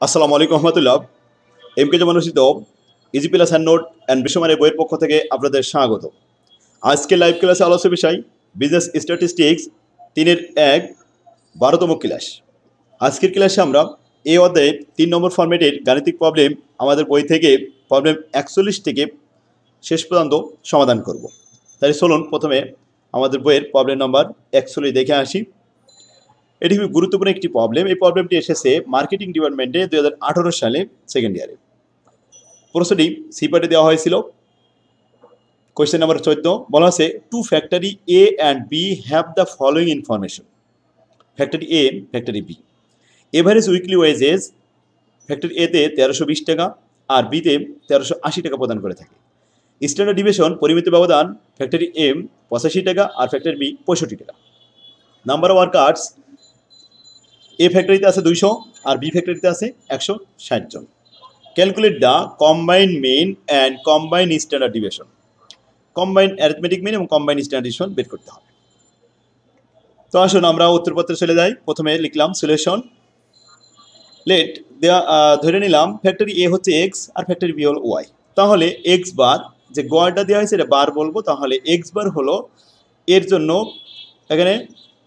আসসালামু আলাইকুম রহমতুল্লাহ। MK Zaman Rashid easy plus hand note and বিশ্বমানের বইয়ের পক্ষ থেকে আপনাদের স্বাগত। আজকে লাইভ ক্লাসে আলোচ্য বিষয় বিজনেস স্ট্যাটিস্টিক্স 3-1 12তম ক্লাস। আজকের ক্লাসে আমরা এই অধ্যায়ে 3 নম্বর ফরম্যাটের গাণিতিক প্রবলেম আমাদের বই থেকে প্রবলেম 41 থেকে শেষ পর্যন্ত সমাধান করব। তাই চলুন প্রথমে আমাদের বইয়ের প্রবলেম নম্বর 41 দেখে আসি। এটি খুবই গুরুত্বপূর্ণ একটি প্রবলেম। এই প্রবলেমটি এসেছে মার্কেটিং ডিপার্টমেন্টে 2018 সালে সেকেন্ড ইয়ারে। প্রশ্নটি সিপাটে দেওয়া হয়েছিল। কোয়েশ্চেন নাম্বার 14 বলা আছে to factory A and B have the following information. Factory A, factory B. Average weekly wages factory এতে 1320 টাকা আর বিতে 1380 টাকা প্রদান করে থাকে। স্ট্যান্ডার্ড ডিভিশন পরিমিত ব্যবধান ফ্যাক্টরি এম 85 টাকা আর ফ্যাক্টরি বি 65 টাকা। নাম্বার অফ ওয়ার্কার্স এ ফ্যাক্টরিতে আছে 200 আর বি ফ্যাক্টরিতে আছে 160 জন। Calculate the combined mean and combined standard division. Combined arithmetic mean এবং কম্বাইন্ড স্ট্যান্ডার্ড ডিভিশন বের করতে হবে। তো আসুন আমরা উত্তরপত্রে চলে যাই। প্রথমে লিখলাম সলিউশন। লেট দেওয়া ধরে নিলাম ফ্যাক্টরি এ হচ্ছে এক্স আর ফ্যাক্টরি বি হল ওয়াই। তাহলে এক্স বার, যে গড়টা দেওয়া হয়েছে এটা বার বলবো, তাহলে এক্স বার হলো এর জন্য এখানে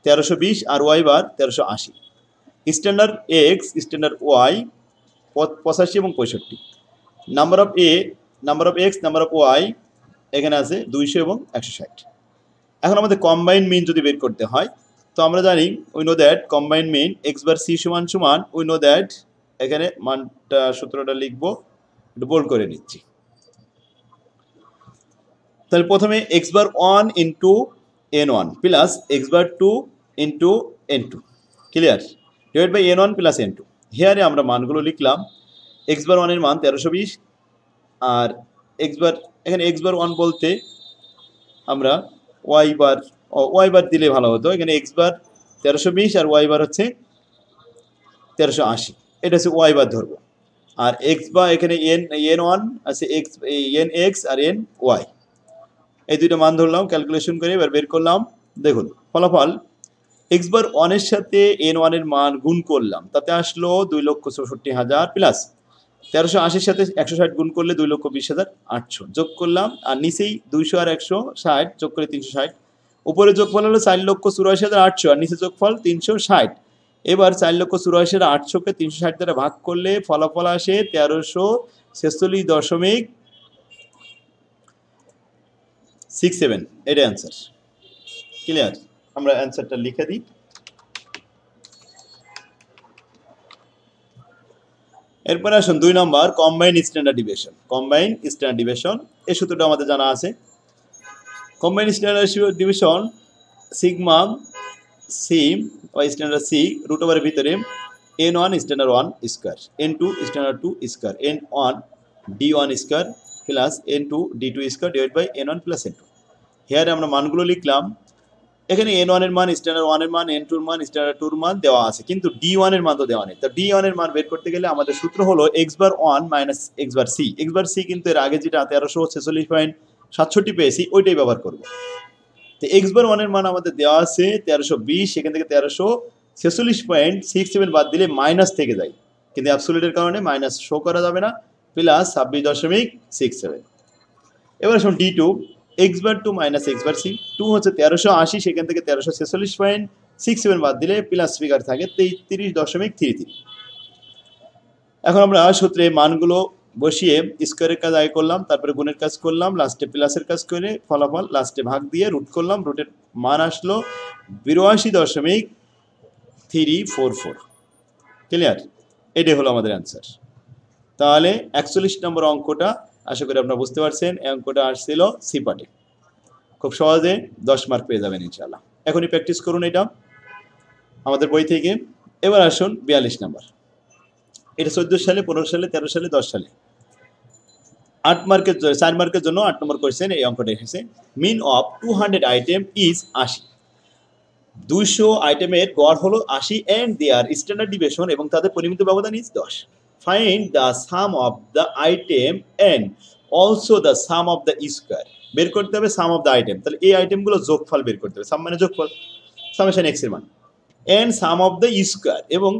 1320 আর Y bar 1380। Standard X, standard Y 85 এবং 65। Number of A, number of X, number of Y এখানে আছে 200 এবং 160। এখন আমাদের কম্বাইন্ড মিন যদি বের করতে হয় তো আমরা জানি we know that combined mean x bar c সমান সমান উই নো দ্যাট, এখানে মানটা সূত্রটা লিখবো, একটু বোল্ড করে নিচ্ছি। তাহলে প্রথমে x bar 1 into n1 plus x bar 2 into n2 clear divide by n1 plus n2। হেয়ারে আমরা মানগুলো লিখলাম। এক্স বার 1 এর মান 1320 আর এক্স বার, এখানে এক্স বার 1 বলতে আমরা ওয়াই বার দিলে ভালো হতো। এখানে এক্স বার 1320 আর ওয়াই বার হচ্ছে 1380, এটা হচ্ছে ওয়াই বার ধরবো। আর এক্স বার এখানে n1 আছে, এক্স এন এক্স আর এন ওয়াই, এই দুইটা মান ধরলাম, ক্যালকুলেশন করে এবার বের করলাম। দেখুন ফলাফল, এক্স বার 1 এর সাথে n1 এর মান গুণ করলাম, তাতে আসলো 2,64,000 প্লাস 1380 সাথে 160 গুণ করলে 2,20,800 যোগ করলাম, আর নিচেই 200 আর 160 যোগ করে 360। উপরে যোগফল হলো 4,84,800 আর নিচে যোগফল 360। এবার 4,84,800কে 360 দ্বারা ভাগ করলে ফলাফল আসে 1346.67। এটা অ্যান্সার। ক্লিয়ার? আমরা অ্যান্সারটা লিখে দিই। এরপরে আসুন 2 নম্বর combined standard division. Combined standard division এই সূত্রটা আমাদের জানা আছে। Combined standard division sigma C বা স্ট্যান্ডার্ড সি রুট ওভারের ভিতরে n1 standard 1 square, n2 standard 2 square, n1 d1 square plus n2 d2 square divide by n1 plus n2। হেয়ারে আমরা মানগুলো লিখলাম। এখানে n1 এর মান, স্ট্যান্ডার্ড 1 এর মান, n2 এর মান, স্ট্যান্ডার্ড 2 এর মান দেওয়া আছে, কিন্তু d1 এর মান তো দেওয়া নেই। তো d1 এর মান বের করতে গেলে আমাদের সূত্র হলো x বার 1 মাইনাস x বার c। x বার c কিন্তু এর আগে যেটা 1346.67 পেয়েছি ওইটাই ব্যবহার করব। তো x বার 1 এর মান আমাদের দেওয়া আছে 1320, সেখান থেকে 1346.67 বাদ দিলে মাইনাস থেকে যায়, কিন্তু অ্যাবসলিউটের কারণে মাইনাস শো করা যাবে না, প্লাস 26.67। এবার আসুন d2, x বার 2 মাইনাস x বার c। 2 হচ্ছে 1380, সেখান থেকে 1346.67 বাদ দিলে প্লাস ফিগার থাকে 33.33। এখন আমরা সূত্রে মানগুলো বসিয়ে স্কোয়ারের কাজ আগে করলাম, তারপরে গুণের কাজ করলাম, লাস্টে প্লাসের কাজ করে ফলাফল লাস্টে ভাগ দিয়ে রুট করলাম। রুটের মান আসলো 82.344। ক্লিয়ার? এটাই হলো আমাদের অ্যান্সার। তাহলে 41 নম্বর অঙ্কটা আশা করি আপনারা বুঝতে পারছেন। এই অঙ্কটা আসছিল সিপাটে, খুব সহজে 10 মার্ক পেয়ে যাবেন ইনশাআল্লাহ। এখনই প্র্যাকটিস করুন এটা আমাদের বই থেকে। এবার আসুন 42 নম্বর। এটা 14 সালে, 15 সালে, 13 সালে, 10 সালে 8 মার্কের 4 মার্কের জন্য 8 নম্বর কোয়েশ্চেন এই অঙ্কটা এসেছে। মিন অফ 200 আইটেম ইজ 80। 200 আইটেমের গড় হলো 80 এন্ড দেয়ার স্ট্যান্ডার্ড ডিভিশন এবং তাদের পরিমিত ব্যবধান is 10। Find the sum of the item and also the sum of the square. বের করতে হবে সাম অফ দ্য আইটেম, তাহলে এই আইটেমগুলো যোগফল বের করতে হবে। সাম মানে যোগফল, সামেশন এক্স এর মান, and sum of the square এবং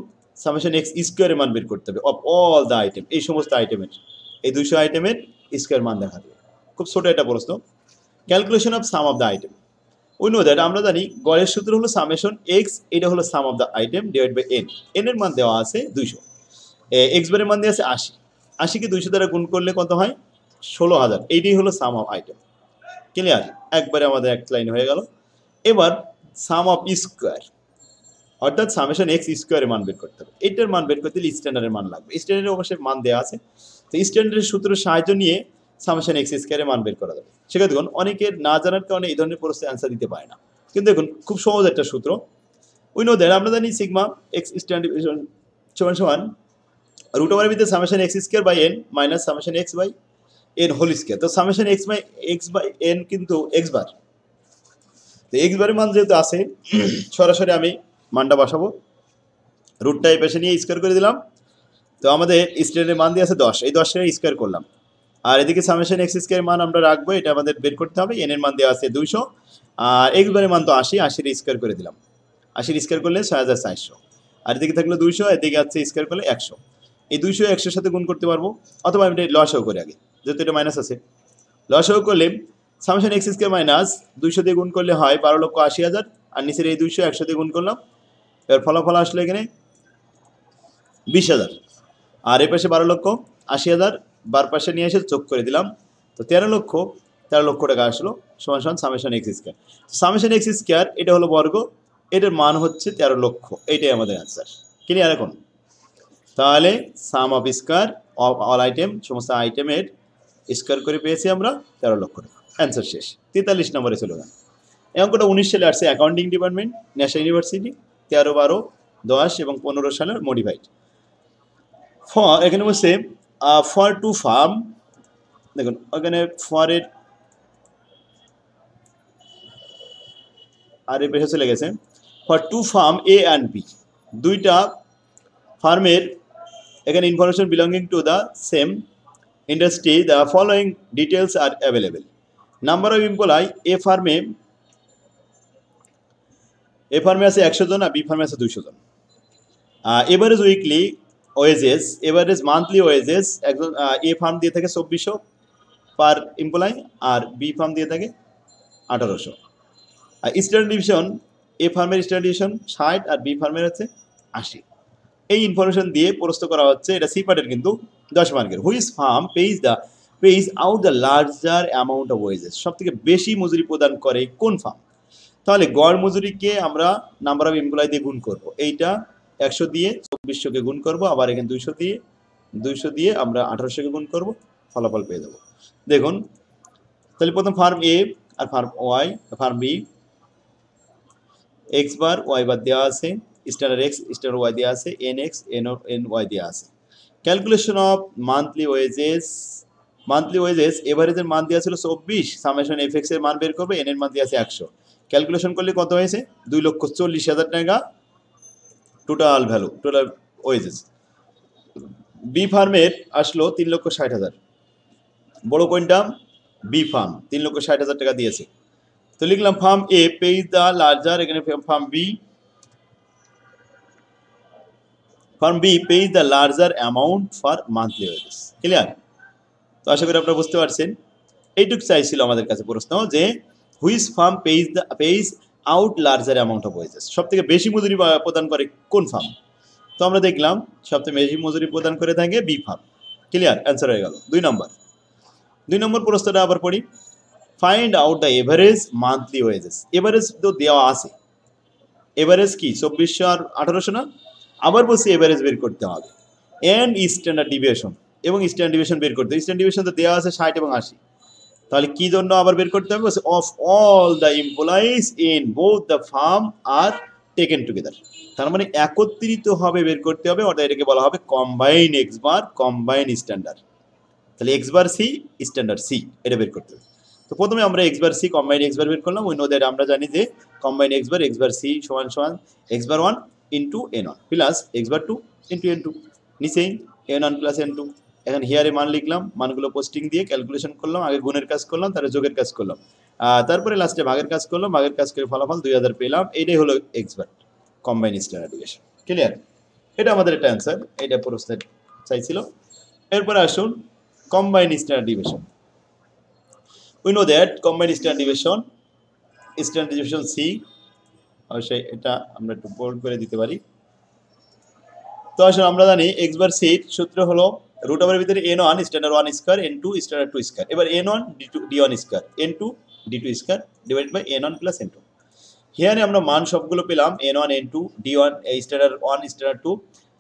সামেশন এক্স স্কোয়ারের মান বের করতে হবে অফ অল দ্য আইটেম, এই সমস্ত আইটেমের, এই 200 আইটেমের স্কোয়ার মান দেখা দেবে। খুব ছোট একটা প্রশ্ন। Calculation of sum of the item, we know that, আমরা জানি গড়ের সূত্র হলো সামেশন এক্স, এটা হলো sum of the item divide by N. N এর মান দেওয়া আছে 200, এক্স বারের মান দেওয়া আছে 80, 80কে 200 দ্বারা গুণ করলে কত হয়? 16,000। এইটাই হলো সাম অফ আইটেম। ক্লিয়ার? একবারে আমাদের এক লাইন হয়ে গেল। এবার সাম অফ স্কোয়ার, অর্থাৎ সামেশন এক্স স্কোয়ারের মান বের করতে হবে। এইটার মান বের করতে হলে স্ট্যান্ডার্ডের মান লাগবে, স্ট্যান্ডার্ডের অবশ্যই মান দেওয়া আছে। তো স্ট্যান্ডার্ডের সূত্রের সাহায্য নিয়ে সামেশন এক্স স্কোয়ারের মান বের করা যাবে। সেক্ষেত্রে দেখুন অনেকের না জানার কারণে এই ধরনের প্রশ্নের অ্যান্সার দিতে পারে না, কিন্তু দেখুন খুব সহজ একটা সূত্র। উই নো দ্যাট, আমরা জানি সিগমা এক্স স্ট্যান্ডার্ড সমান সমান রুট ওভারের ভিতরে summation x square by n minus summation x by n whole square. তো সামেশন এক্স বাই এন কিন্তু এক্স বার, তো এক্স বারের মান যেহেতু আছে সরাসরি আমি মানটা বসাবো, রুটটা এই পাশে নিয়ে স্কোয়ার করে দিলাম। তো আমাদের স্ট্যান্ডার্ডের মান দিয়ে আছে 10, এই 10 স্কোয়ার করলাম। আর এদিকে সামেশন এক্স স্কোয়ার মান আমরা রাখবো, এটা আমাদের বের করতে হবে। এন এর মান দেওয়া আছে 200, আর এক্স বারের মান তো 80, 80 স্কোয়ার করে দিলাম। 80 স্কোয়ার করলে 6400, আর এদিকে থাকলো 200, এদিকে আছে স্কোয়ার করলে 100। এই 200 100-এর সাথে গুণ করতে পারবো, অথবা আমি এটা লসাও করি আগে, যেহেতু এটা মাইনাস আছে। লসাও করলে সামেশন এক্স স্কোয়ার মাইনাস 200 দিয়ে গুণ করলে হয় 12,80,000, আর নিচের এই 200 100 দিয়ে গুণ করলাম, এবার ফলাফল আসলো এখানে 20,000। আর এ পাশে 12,80,000 বার পাশে নিয়ে এসে যোগ করে দিলাম, তো 13 লক্ষ টাকা আসলো, সমান সমান summation x square. Summation x square এটা হলো বর্গ, এটার মান হচ্ছে 13 লক্ষ, এইটাই আমাদের অ্যান্সার। ক্লিয়ার? এখন তাহলে sum of square of all item, সমস্ত আইটেমের স্কোয়ার করে পেয়েছি আমরা 13 লক্ষ টাকা। অ্যান্সার শেষ। 43 নম্বরে চলে গেল। এই অঙ্কটা 19 সালে আসছে অ্যাকাউন্টিং ডিপার্টমেন্ট, ন্যাশনাল ইউনিভার্সিটি, 13, 12, 10 এবং 15 সালের মডিফাইড। এখানে বলছে ফর টু ফার্ম, দেখুন ওখানে ফরের আর এর পেশে চলে গেছে। For two firm A and B, দুইটা ফার্মের এখানে information belonging to the same industry, the following details are available. Number of employee, A ফার্মে আছে 100 জন, আর বি ফার্মে আছে 200 জন। Average weekly wages, average monthly wages একজন এ ফার্ম দিয়ে থাকে 2400 পার এমপ্লয়, আর বি ফার্ম দিয়ে থাকে 1800। আর স্ট্যান্ডার্ড ডিভিশন, এ ফার্মের স্ট্যান্ডার্ড ডিভিশন 60 আর বি ফার্মের হচ্ছে 80। এই ইনফরমেশন দিয়ে প্রস্তুত করা হচ্ছে, এটা সি পার্টের কিন্তু 10 মার্কের। Which firm pays out the larger amount of wages, সব থেকে বেশি মজুরি প্রদান করে কোন ফার্ম? তাহলে গড় মজুরিকে আমরা নাম্বার অফ এমপ্লয় দিয়ে গুণ করব, এইটা 100 দিয়ে 2400-কে গুণ করব, আবার এখানে 200 দিয়ে আমরা 1800-কে গুণ করব, ফলাফল পেয়ে যাবো। দেখুন তাহলে প্রথম ফার্ম এ আর firm Y, firm B, X bar Y bar দেওয়া আছে, স্ট্যান্ডার্ড এক্স স্ট্যান্ডার্ড ওয়াই দেওয়া আছে, এন এক্স এন ওয়াই দেওয়া আছে। ক্যালকুলেশন অফ মান্থলি ওয়েজেস, এভারেজের মান দেওয়া ছিল 24, সামেশন এফ এক্স এর মান বের করবে, এন এর মান দেওয়া আছে 100। ক্যালকুলেশন করলে কত হয়েছে? 2,40,000 টাকা total value, total wages. B ফার্মের আসলো 3,60,000, বড় কোনটা? বি ফার্ম 3,60,000 টাকা দিয়েছে। তো লিখলাম firm A pays the larger, এখানে firm B pays the larger amount for monthly wages. Clear? তো আশা করি আপনারা বুঝতে পারছেন। এইটুকু চাইছিল আমাদের কাছে প্রশ্ন, যে which firm pays out larger amount of wages, সব থেকে বেশি মজুরি প্রদান করে কোন ফার্ম? তো আমরা দেখলাম সব থেকে বেশি মজুরি প্রদান করে থাকে বি ফার্ম। ক্লিয়ার? অ্যান্সার হয়ে গেল 2 নম্বর প্রশ্নটা আবার পড়ি। Find out the average monthly wages. Average তো দেওয়া আছে, এভারেজ কি 2400 আর 1800 না? আবার বলছি এভারেজ বের করতে হবে, এন্ড স্ট্যান্ডার্ড ডিভিয়েশন, এবং স্ট্যান্ডার্ড ডিভিয়েশন বের করতে হবে। স্ট্যান্ডার্ড ডিভিয়েশন তো দেওয়া আছে 60 এবং 80, তাহলে কি জন্য আবার বের করতে হবে? Of all the employees in both the firm are taken together, তার মানে একত্রিত হবে বের করতে হবে, অর্থাৎ এটাকে বলা হবে combine X bar combine standard. তাহলে X bar C standard C, এটা বের করতে হবে। তো প্রথমে আমরা X bar C combine X bar বের করলাম। উই নো দ্যাট, আমরা জানি যে কম্বাইন এক্স বার সি সমান সমান x bar 1 into N 1 plus x bar 2 into N 2, নিচেই এন 1 প্লাস এন 2। এখন হিয়ারে মান লিখলাম, মানগুলো পোস্টিং দিয়ে ক্যালকুলেশন করলাম, আগে গুণের কাজ করলাম, তারপরে যোগের কাজ করলাম, তারপরে লাস্টে ভাগের কাজ করলাম, ভাগের কাজ করে ফলাফল 2000 পেলাম। এইটাই হলো x bar combine standard deviation. Clear? এটা আমাদের একটা অ্যান্সার, এটা প্রশ্নে চাইছিল। এরপরে আসুন combined standard division. We know that combined standard division c, অবশ্যই এটা আমরা একটু বোল্ড করে দিতে পারি। তো আসলে আমরা জানি এক্স বার সির সূত্র হলো রুট ওভারের ভিতরে N one standard one square N two standard two square, এবার N one D one square N two D two square divide by N one plus N two. হিয়ারে আমরা মান সবগুলো পেলাম N one N two D one standard one standard two,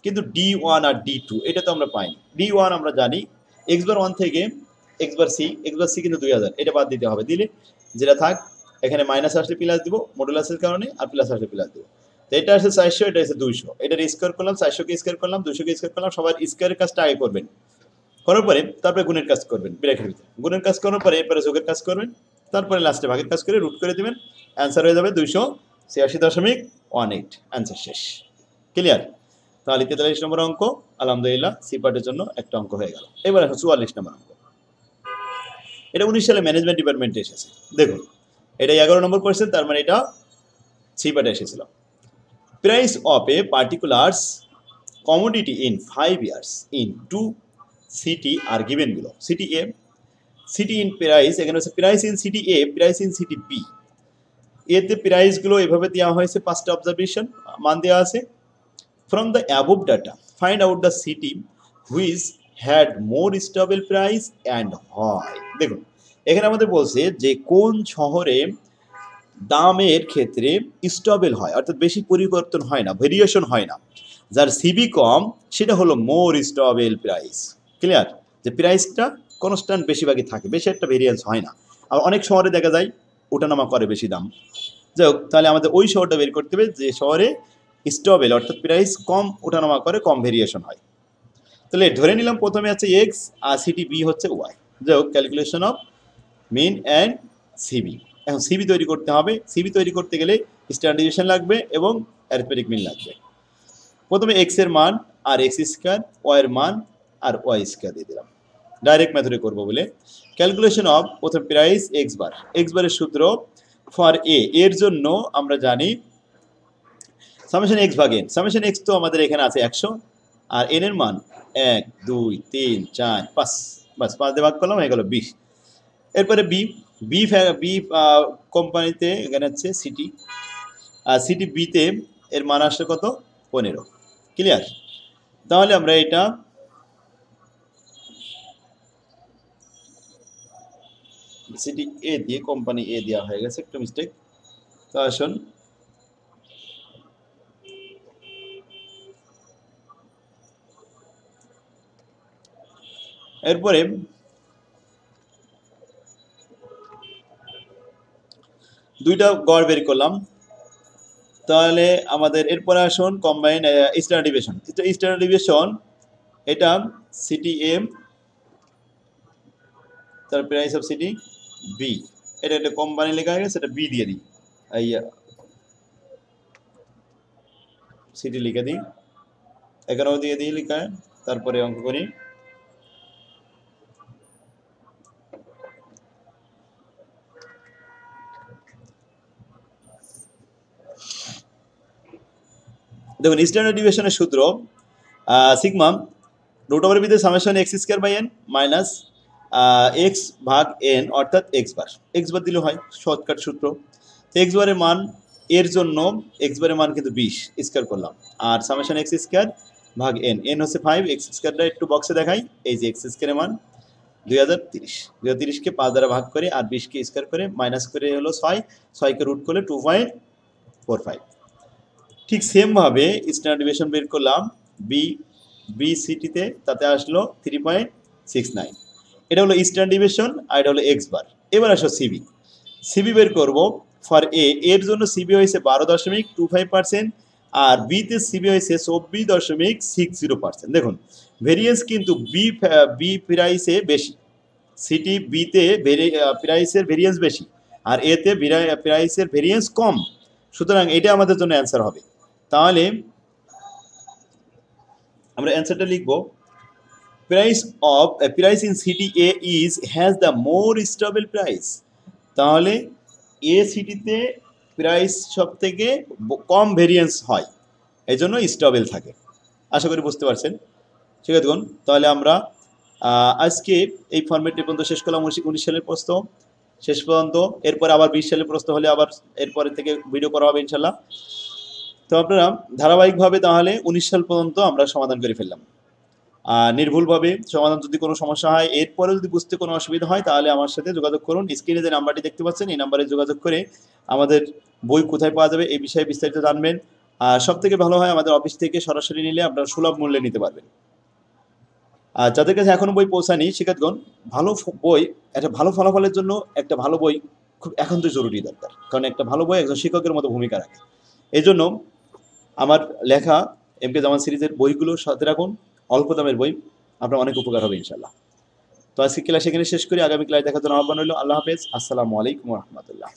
কিন্তু D one আর D two এটা তো আমরা পাইনি। ডি ওয়ান আমরা জানি এক্স বার ওয়ান থেকে এক্স বার সি কিন্তু 2000, এটা বাদ দিতে হবে, দিলে যেটা থাক এখানে মাইনাস আসলে প্লাস দিব মডুলাসের কারণে, আর প্লাস আসলে প্লাস দিব। তো এটা আছে 400, এটা আছে 200, এটার স্কোয়ার করলাম, 400কে স্কোয়ার করলাম, 200কে স্কোয়ার করলাম। সবার স্কোয়ারের কাজটা আগে করবেন, করার পরে তারপরে গুণের কাজ করবেন ব্র্যাকেটের ভিতরে, গুণের কাজ করার পরে এরপরে যোগের কাজ করবেন, তারপরে লাস্টে ভাগের কাজ করে রুট করে দিবেন, অ্যান্সার হয়ে যাবে 286.18। অ্যান্সার শেষ, ক্লিয়ার? তাহলে 43 নম্বর অঙ্ক আলহামদুলিল্লাহ সি পার্টের জন্য একটা অঙ্ক হয়ে গেল। এবার 44 নম্বর অঙ্ক, এটা 19 সালে ম্যানেজমেন্ট ডিপার্টমেন্টে এসেছে। দেখুন এটা 11 নম্বর কোয়েশ্চেন, তার মানে এটা সি পার্টে এসেছিল। Price of A particulars commodity in 5 years in 2 city are given below. City in price, এখানে হচ্ছে price in city A, price in city B. এতে প্রাইসগুলো এভাবে দেওয়া হয়েছে, 5টা অবজারভেশন মান দেওয়া আছে। From the above data find out the city which had more stable price and হয়। দেখুন এখানে আমাদের বলছে যে কোন শহরে দামের ক্ষেত্রে স্টেবল হয়, অর্থাৎ বেশি পরিবর্তন হয় না, ভেরিয়েশন হয় না, যার সিবি কম সেটা হলো মোর স্টেবল প্রাইস। ক্লিয়ার? যে প্রাইসটা কনস্ট্যান্ট বেশিরভাগই থাকে, বেশি একটা ভেরিয়েন্স হয় না। আর অনেক শহরে দেখা যায় ওঠানামা করে বেশি দাম। যাই হোক, তাহলে আমাদের ওই শহরটা বের করতে হবে যে শহরে স্টেবল অর্থাৎ প্রাইস কম ওঠানামা করে, কম ভেরিয়েশন হয়। তাহলে ধরে নিলাম প্রথমে আছে এক্স আর সিটি বি হচ্ছে ওয়াই। যাই হোক, calculation of mean and CV. এখন সিবি তৈরি করতে হবে, সিবি তৈরি করতে গেলে স্ট্যান্ডার্ডাইজেশন লাগবে এবং অ্যারিথমেটিক মিন লাগবে। প্রথমে এক্স এর মান আর এক্স স্কোয়ার, ওয়াই এর মান আর ওয়াই স্কোয়ার দিয়ে দিলাম, ডাইরেক্ট মেথডে করবো বলে। ক্যালকুলেশন অফ প্রথম প্রাইস এক্স বারের সূত্র ফর এর জন্য আমরা জানি সামেশন এক্স ভাগ এন। সামেশন এক্স তো আমাদের এখানে আছে 100, আর এন এর মান 1 2 3 4 5, বাস 5 দিয়ে ভাগ করলাম, হয়ে গেল 20। এরপরে বি বি বি কোম্পানিতে এখানে হচ্ছে সিটি, আর সিটি বিতে এর মান আসছে কত 15। ক্লিয়ার? তাহলে আমরা এটা সিটি এ দিয়ে কোম্পানি এ দেওয়া হয়ে গেছে, একটু মিস্টেক। তো আসুন এরপরে দুইটা গড় বের করলাম। তাহলে আমাদের এরপরে আসুন combine standard division. Standard division এটা সিটি এম তার প্রাইস অফ সিটি বি, এটা একটা কোম্পানি লেখা হয়ে গেছে, এটা বি দিয়ে দিই, সিটি লিখে দিই, এখানেও দিয়ে দিই লেখা। তারপরে অঙ্ক করি। দেখুন স্ট্যান্ডার্ড ডিভিশনের সূত্র সিগমা রুট ওভারের ভিতরে summation x square by n minus x ভাগ এন, অর্থাৎ এক্স বার দিলে হয়, শর্টকাট সূত্র। তো এক্স বারের মান এর জন্য এক্স বারের মান কিন্তু 20 স্কোয়ার করলাম, আর সামেশন এক্স স্কোয়ার ভাগ এন, এন হচ্ছে 5, এক্স স্কোয়ারটা একটু বক্সে দেখাই, এই যে এক্স স্কোয়ারের মান 2030কে 5 দ্বারা ভাগ করে আর 20কে স্কোয়ার করে মাইনাস করে হলো 6কে রুট করলে 2.45। ঠিক সেমভাবে স্ট্যান্ডার্ড ডিভিশন বের করলাম বি সিটিতে, তাতে আসলো 3.69। এটা হলো স্ট্যান্ডার্ড ডিভিশন আর এটা হলো এক্স বার। এবার আসো সিবি বের করব ফর এর জন্য সিবি হয়েছে 12.25%, আর বিতে সিবি হয়েছে 24.60%। দেখুন ভেরিয়েন্স কিন্তু বি প্রাইসে বেশি, সিটি বিতে প্রাইসের ভেরিয়েন্স বেশি, আর এতে প্রাইসের ভেরিয়েন্স কম, সুতরাং এটা আমাদের জন্য অ্যান্সার হবে। তাহলে আমরা অ্যান্সারটা লিখব price in city A has the more stable price. তাহলে এ সিটিতে প্রাইস সব থেকে কম ভেরিয়েন্স হয়, এই জন্য স্টেবল থাকে। আশা করি বুঝতে পারছেন। শিক্ষার্থীগণ, তাহলে আমরা আজকে এই ফর্মেটটি পর্যন্ত শেষ করলাম। 19 সালের প্রশ্ন শেষ পর্যন্ত, এরপরে আবার 20 সালের প্রশ্ন হলে আবার এরপরে থেকে ভিডিও করা হবে ইনশাল্লাহ। তো আপনারা ধারাবাহিকভাবে তাহলে 19 সাল পর্যন্ত আমরা সমাধান করে ফেললাম নির্ভুলভাবে। সমাধান যদি কোনো সমস্যা হয়, এরপরে যদি বুঝতে কোনো অসুবিধা হয়, তাহলে আমার সাথে যোগাযোগ করুন। স্ক্রিনে যে নাম্বারটি দেখতে পাচ্ছেন, এই নাম্বারে যোগাযোগ করে আমাদের বই কোথায় পাওয়া যাবে এই বিষয়ে বিস্তারিত জানবেন। আর সব থেকে ভালো হয় আমাদের অফিস থেকে সরাসরি নিলে আপনারা সুলভ মূল্যে নিতে পারবেন। আর যাদের কাছে এখনো বই পৌঁছায়নি, শিক্ষার্থীগণ, ভালো বই, একটা ভালো ফলাফলের জন্য একটা ভালো বই খুব একান্ত জরুরি দরকার, কারণ একটা ভালো বই একজন শিক্ষকের মতো ভূমিকা রাখে। এই জন্য আমার লেখা এমকে জামান সিরিজের বইগুলো সাথে রাখুন, অল্প দামের বই, আপনার অনেক উপকার হবে ইনশাল্লাহ। তো আজকে ক্লাস এখানে শেষ করি, আগামী ক্লাস দেখার জন্য আহ্বান রইল। আল্লাহ হাফেজ, আসসালামু আলাইকুম রহমতুল্লাহ।